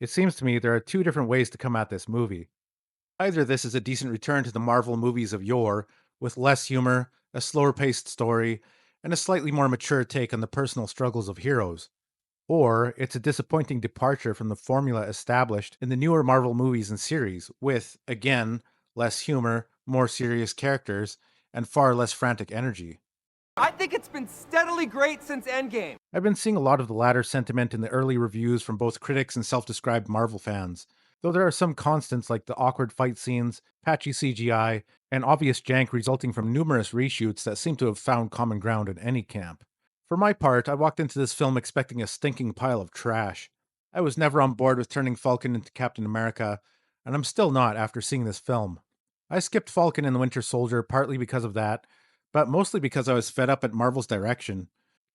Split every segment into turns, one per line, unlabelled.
It seems to me there are two different ways to come at this movie. Either this is a decent return to the Marvel movies of yore, with less humor, a slower paced story, and a slightly more mature take on the personal struggles of heroes. Or it's a disappointing departure from the formula established in the newer Marvel movies and series, with, again, less humor, more serious characters, and far less frantic energy.
I think it's been steadily great since Endgame.
I've been seeing a lot of the latter sentiment in the early reviews from both critics and self described Marvel fans, though there are some constants like the awkward fight scenes, patchy CGI, and obvious jank resulting from numerous reshoots that seem to have found common ground in any camp. For my part, I walked into this film expecting a stinking pile of trash. I was never on board with turning Falcon into Captain America, and I'm still not after seeing this film. I skipped Falcon and the Winter Soldier partly because of that, but mostly because I was fed up at Marvel's direction.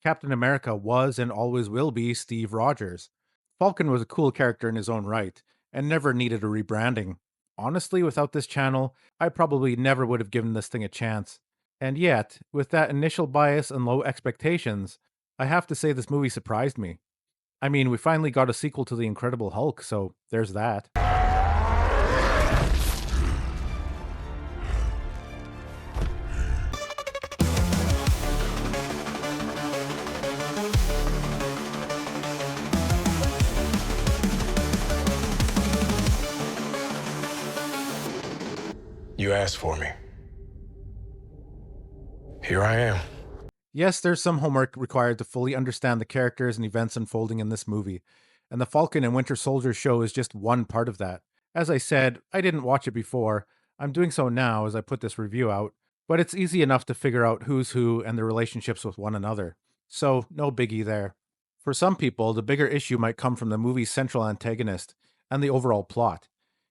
Captain America was and always will be Steve Rogers. Falcon was a cool character in his own right, and never needed a rebranding. Honestly, without this channel, I probably never would have given this thing a chance. And yet, with that initial bias and low expectations, I have to say this movie surprised me. I mean, we finally got a sequel to The Incredible Hulk, so there's that.
You asked for me. Here I am.
Yes, there's some homework required to fully understand the characters and events unfolding in this movie, and the Falcon and Winter Soldier show is just one part of that. As I said, I didn't watch it before. I'm doing so now as I put this review out, but it's easy enough to figure out who's who and their relationships with one another. So, no biggie there. For some people, the bigger issue might come from the movie's central antagonist and the overall plot.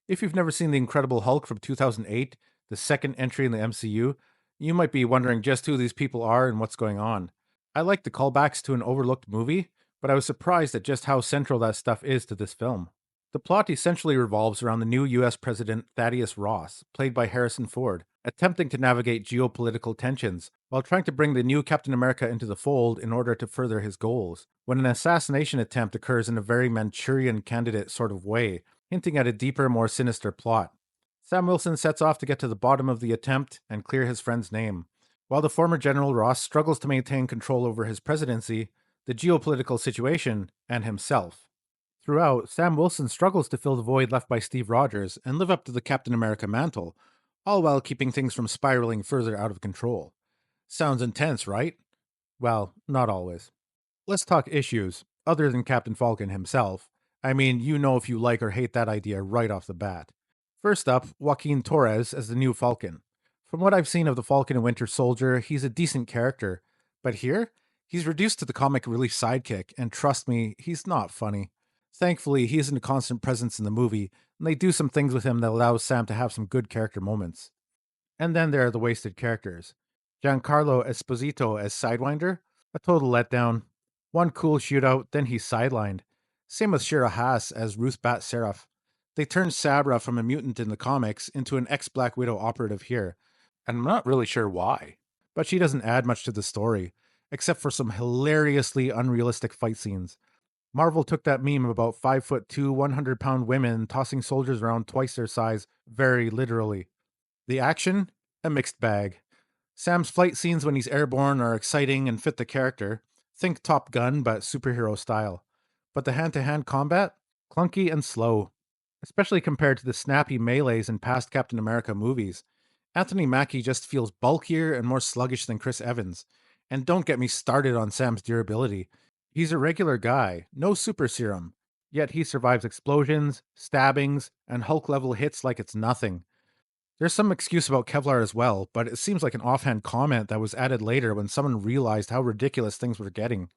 If you've never seen The Incredible Hulk from 2008, the second entry in the MCU, you might be wondering just who these people are and what's going on. I like the callbacks to an overlooked movie, but I was surprised at just how central that stuff is to this film. The plot essentially revolves around the new US President Thaddeus Ross, played by Harrison Ford, attempting to navigate geopolitical tensions while trying to bring the new Captain America into the fold in order to further his goals, when an assassination attempt occurs in a very Manchurian candidate sort of way, hinting at a deeper, more sinister plot. Sam Wilson sets off to get to the bottom of the attempt and clear his friend's name. While the former General Ross struggles to maintain control over his presidency, the geopolitical situation, and himself. Throughout, Sam Wilson struggles to fill the void left by Steve Rogers and live up to the Captain America mantle, all while keeping things from spiraling further out of control. Sounds intense, right? Well, not always. Let's talk issues, other than Captain Falcon himself. I mean, you know if you like or hate that idea right off the bat. First up, Joaquin Torres as the new Falcon. From what I've seen of the Falcon and Winter Soldier, he's a decent character. But here, he's reduced to the comic relief sidekick, and trust me, he's not funny. Thankfully, he isn't a constant presence in the movie, and they do some things with him that allows Sam to have some good character moments. And then there are the wasted characters. Giancarlo Esposito as Sidewinder, a total letdown. One cool shootout, then he's sidelined. Same with Shira Haas as Ruth Bat Seraph. They turned Sabra from a mutant in the comics into an ex-Black Widow operative here, and I'm not really sure why. But she doesn't add much to the story, except for some hilariously unrealistic fight scenes. Marvel took that meme about 5'2", 100-pound women tossing soldiers around twice their size very literally. The action? A mixed bag. Sam's flight scenes when he's airborne are exciting and fit the character. Think Top Gun, but superhero style. But the hand-to-hand combat? Clunky and slow, especially compared to the snappy melees in past Captain America movies. Anthony Mackie just feels bulkier and more sluggish than Chris Evans. And don't get me started on Sam's durability. He's a regular guy, no super serum. Yet he survives explosions, stabbings, and Hulk-level hits like it's nothing. There's some excuse about Kevlar as well, but it seems like an offhand comment that was added later when someone realized how ridiculous things were getting.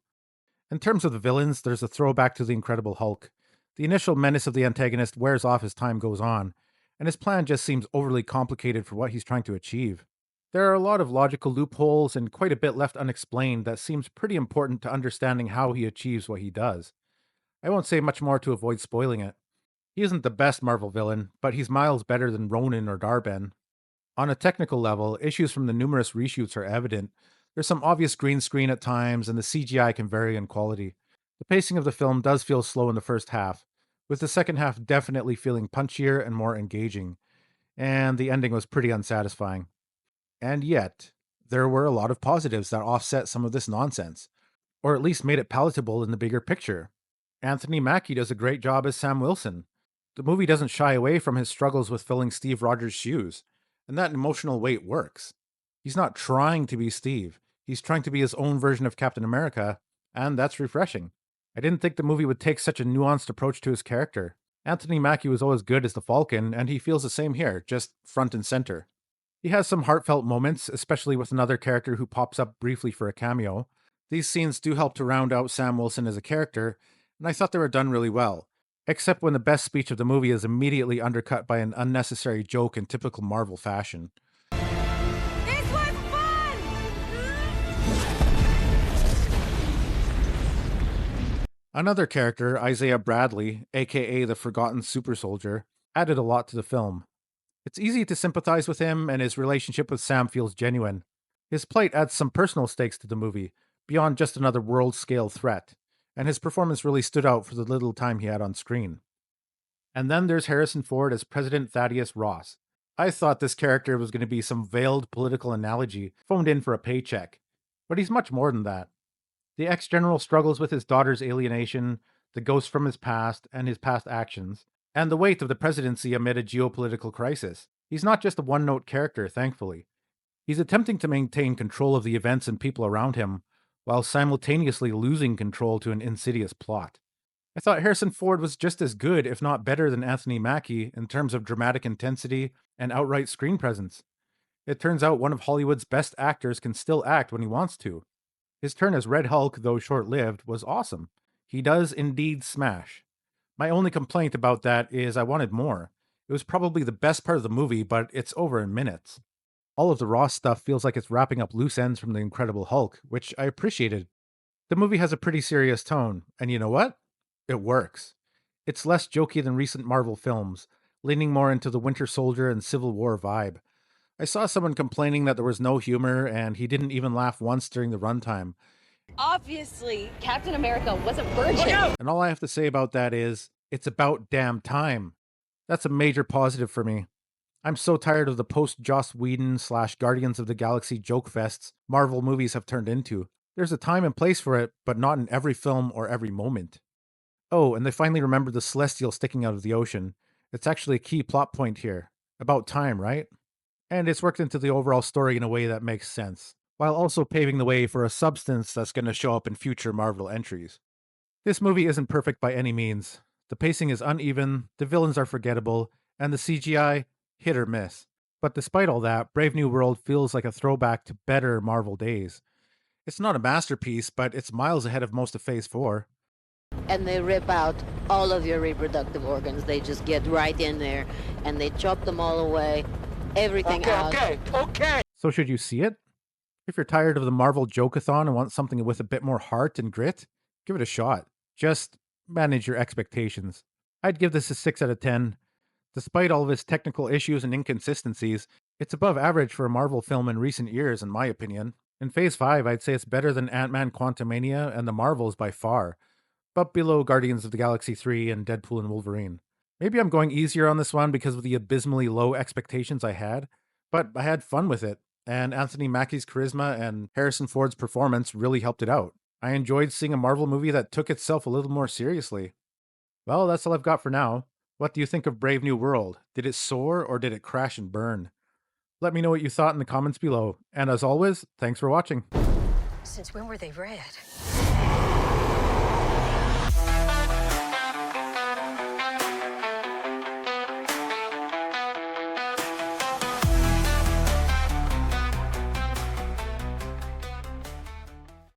In terms of the villains, there's a throwback to the Incredible Hulk. The initial menace of the antagonist wears off as time goes on, and his plan just seems overly complicated for what he's trying to achieve. There are a lot of logical loopholes and quite a bit left unexplained that seems pretty important to understanding how he achieves what he does. I won't say much more to avoid spoiling it. He isn't the best Marvel villain, but he's miles better than Ronin or Darben. On a technical level, issues from the numerous reshoots are evident. There's some obvious green screen at times, and the CGI can vary in quality. The pacing of the film does feel slow in the first half, with the second half definitely feeling punchier and more engaging, and the ending was pretty unsatisfying. And yet, there were a lot of positives that offset some of this nonsense, or at least made it palatable in the bigger picture. Anthony Mackie does a great job as Sam Wilson. The movie doesn't shy away from his struggles with filling Steve Rogers' shoes, and that emotional weight works. He's not trying to be Steve, he's trying to be his own version of Captain America, and that's refreshing. I didn't think the movie would take such a nuanced approach to his character. Anthony Mackie was always good as the Falcon, and he feels the same here, just front and center. He has some heartfelt moments, especially with another character who pops up briefly for a cameo. These scenes do help to round out Sam Wilson as a character, and I thought they were done really well, except when the best speech of the movie is immediately undercut by an unnecessary joke in typical Marvel fashion.
This was fun!
Another character, Isaiah Bradley, aka the Forgotten Super Soldier, added a lot to the film. It's easy to sympathize with him, and his relationship with Sam feels genuine. His plight adds some personal stakes to the movie, beyond just another world scale threat, and his performance really stood out for the little time he had on screen. And then there's Harrison Ford as President Thaddeus Ross. I thought this character was going to be some veiled political analogy phoned in for a paycheck, but he's much more than that. The ex general struggles with his daughter's alienation, the ghosts from his past, and his past actions, and the weight of the presidency amid a geopolitical crisis. He's not just a one note character, thankfully. He's attempting to maintain control of the events and people around him, while simultaneously losing control to an insidious plot. I thought Harrison Ford was just as good, if not better, than Anthony Mackie in terms of dramatic intensity and outright screen presence. It turns out one of Hollywood's best actors can still act when he wants to. His turn as Red Hulk, though short lived, was awesome. He does indeed smash. My only complaint about that is I wanted more. It was probably the best part of the movie, but it's over in minutes. All of the Ross stuff feels like it's wrapping up loose ends from The Incredible Hulk, which I appreciated. The movie has a pretty serious tone, and you know what? It works. It's less jokey than recent Marvel films, leaning more into the Winter Soldier and Civil War vibe. I saw someone complaining that there was no humor, and he didn't even laugh once during the runtime.
Obviously, Captain America was a virgin.
And all I have to say about that is, it's about damn time. That's a major positive for me. I'm so tired of the post-Joss Whedon / Guardians of the Galaxy joke fests Marvel movies have turned into. There's a time and place for it, but not in every film or every moment. Oh, and they finally remembered the Celestial sticking out of the ocean. It's actually a key plot point here. About time, right? And it's worked into the overall story in a way that makes sense, while also paving the way for a substance that's going to show up in future Marvel entries. This movie isn't perfect by any means. The pacing is uneven, the villains are forgettable, and the CGI, hit or miss. But despite all that, Brave New World feels like a throwback to better Marvel days. It's not a masterpiece, but it's miles ahead of most of Phase 4.
And they rip out all of your reproductive organs. They just get right in there and they chop them all away, everything out.
Okay.
So should you see it? If you're tired of the Marvel Joke-a-thon and want something with a bit more heart and grit, give it a shot. Just manage your expectations. I'd give this a 6 out of 10. Despite all of its technical issues and inconsistencies, it's above average for a Marvel film in recent years, in my opinion. In Phase 5, I'd say it's better than Ant-Man Quantumania and the Marvels by far, but below Guardians of the Galaxy 3 and Deadpool and Wolverine. Maybe I'm going easier on this one because of the abysmally low expectations I had, but I had fun with it, and Anthony Mackie's charisma and Harrison Ford's performance really helped it out. I enjoyed seeing a Marvel movie that took itself a little more seriously. Well, that's all I've got for now. What do you think of Brave New World? Did it soar or did it crash and burn? Let me know what you thought in the comments below. And as always, thanks for watching.
Since when were they red?